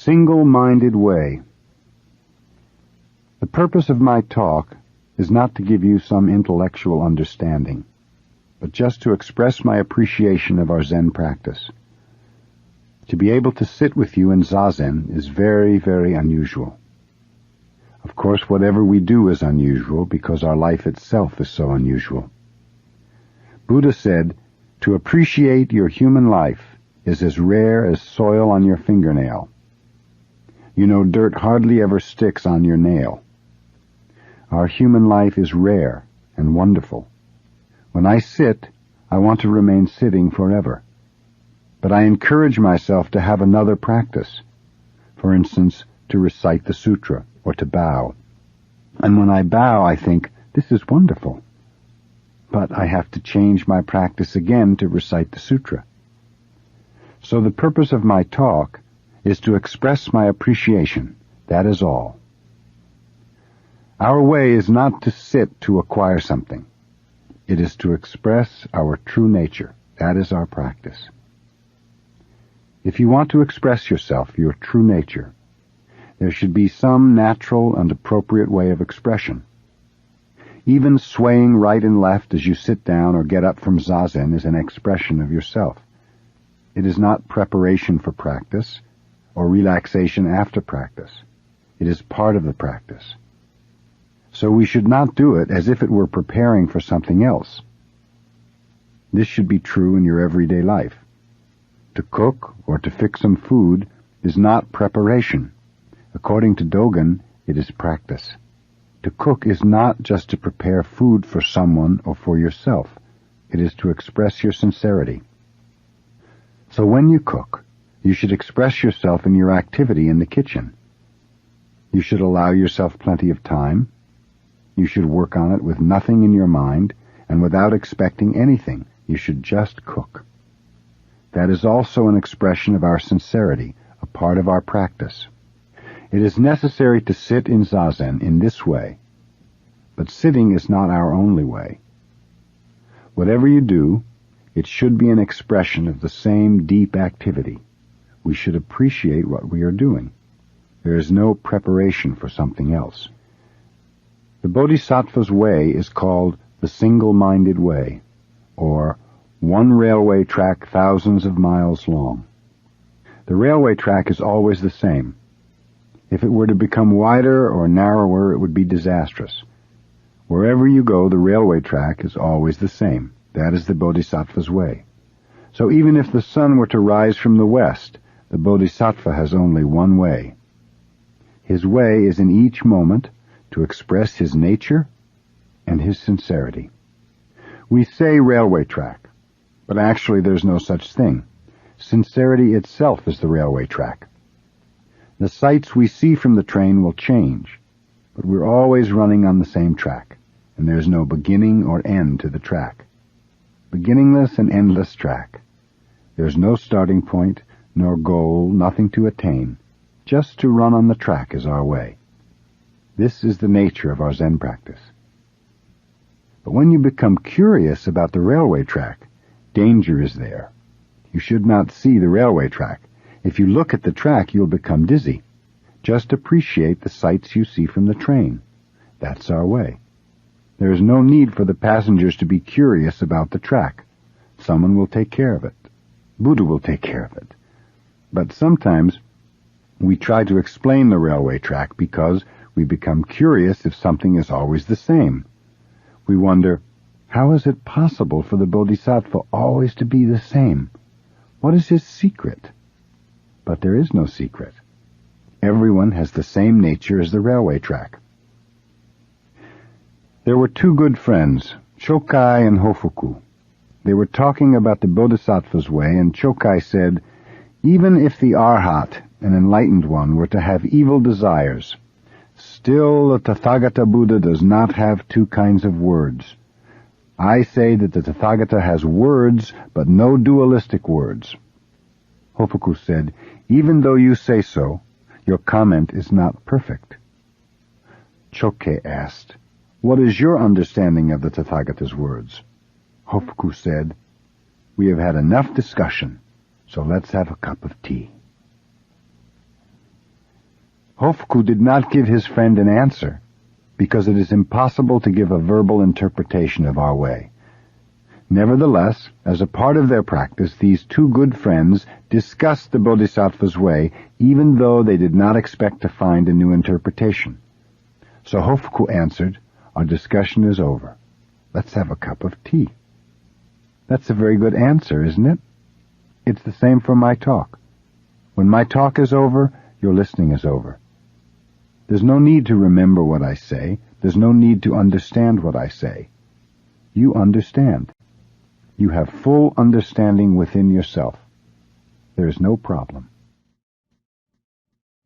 single-minded way. The purpose of my talk is not to give you some intellectual understanding, but just to express my appreciation of our Zen practice. To be able to sit with you in Zazen is very, very unusual. Of course, whatever we do is unusual because our life itself is so unusual. Buddha said, to appreciate your human life is as rare as soil on your fingernail. You know, dirt hardly ever sticks on your nail. Our human life is rare and wonderful. When I sit, I want to remain sitting forever. But I encourage myself to have another practice. For instance, to recite the sutra or to bow. And when I bow, I think, this is wonderful. But I have to change my practice again to recite the sutra. So the purpose of my talk is to express my appreciation. That is all. Our way is not to sit to acquire something. It is to express our true nature. That is our practice. If you want to express yourself, your true nature, there should be some natural and appropriate way of expression. Even swaying right and left as you sit down or get up from Zazen is an expression of yourself. It is not preparation for practice or relaxation after practice. It is part of the practice. So we should not do it as if it were preparing for something else. This should be true in your everyday life. To cook or to fix some food is not preparation. According to Dogen, it is practice. To cook is not just to prepare food for someone or for yourself. It is to express your sincerity. So when you cook, you should express yourself in your activity in the kitchen. You should allow yourself plenty of time. You should work on it with nothing in your mind and without expecting anything. You should just cook. That is also an expression of our sincerity, a part of our practice. It is necessary to sit in Zazen in this way, but sitting is not our only way. Whatever you do, it should be an expression of the same deep activity. We should appreciate what we are doing. There is no preparation for something else. The Bodhisattva's way is called the single-minded way, or one railway track thousands of miles long. The railway track is always the same. If it were to become wider or narrower, it would be disastrous. Wherever you go, the railway track is always the same. That is the Bodhisattva's way. So even if the sun were to rise from the west, the Bodhisattva has only one way. His way is in each moment to express his nature and his sincerity. We say railway track, but actually there's no such thing. Sincerity itself is the railway track. The sights we see from the train will change, but we're always running on the same track, and there's no beginning or end to the track. Beginningless and endless track. There's no starting point, nor goal, nothing to attain. Just to run on the track is our way. This is the nature of our Zen practice. But when you become curious about the railway track, danger is there. You should not see the railway track. If you look at the track, you'll become dizzy. Just appreciate the sights you see from the train. That's our way. There is no need for the passengers to be curious about the track. Someone will take care of it. Buddha will take care of it. But sometimes we try to explain the railway track because we become curious if something is always the same. We wonder, how is it possible for the Bodhisattva always to be the same? What is his secret? But there is no secret. Everyone has the same nature as the railway track. There were two good friends, Chokai and Hofuku. They were talking about the Bodhisattva's way, and Chokai said, even if the Arhat, an enlightened one, were to have evil desires, still the Tathagata Buddha does not have two kinds of words. I say that the Tathagata has words, but no dualistic words. Hofuku said, even though you say so, your comment is not perfect. Chokai asked, what is your understanding of the Tathagata's words? Hofuku said, we have had enough discussion, so let's have a cup of tea. Hofuku did not give his friend an answer, because it is impossible to give a verbal interpretation of our way. Nevertheless, as a part of their practice, these two good friends discussed the Bodhisattva's way, even though they did not expect to find a new interpretation. So Hofuku answered, "Our discussion is over. Let's have a cup of tea." That's a very good answer, isn't it? It's the same for my talk. When my talk is over, your listening is over. There's no need to remember what I say. There's no need to understand what I say. You understand. You have full understanding within yourself. There is no problem.